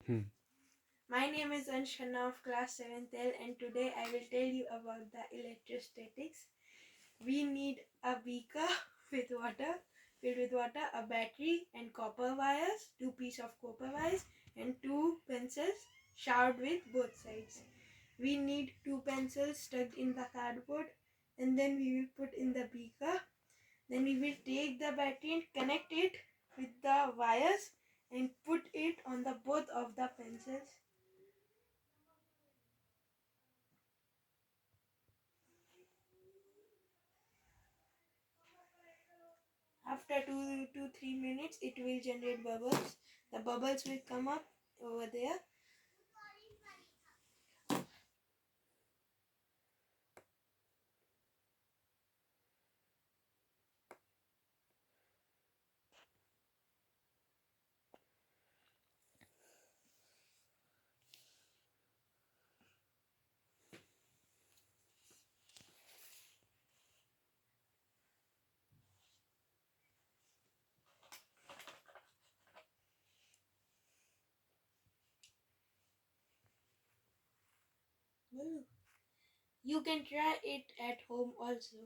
My name is Anshana of class 7th L, and today I will tell you about the electrostatics. We need a beaker with water, filled with water, a battery and copper wires, two pieces of copper wires and two pencils sharpened with both sides. We need two pencils stuck in the cardboard, and then we will put in the beaker. Then we will take the battery and connect it with the wires and put it on the both of the pencils. After 2 to 3 minutes, it will generate bubbles. The bubbles will come up over there. You can try it at home also.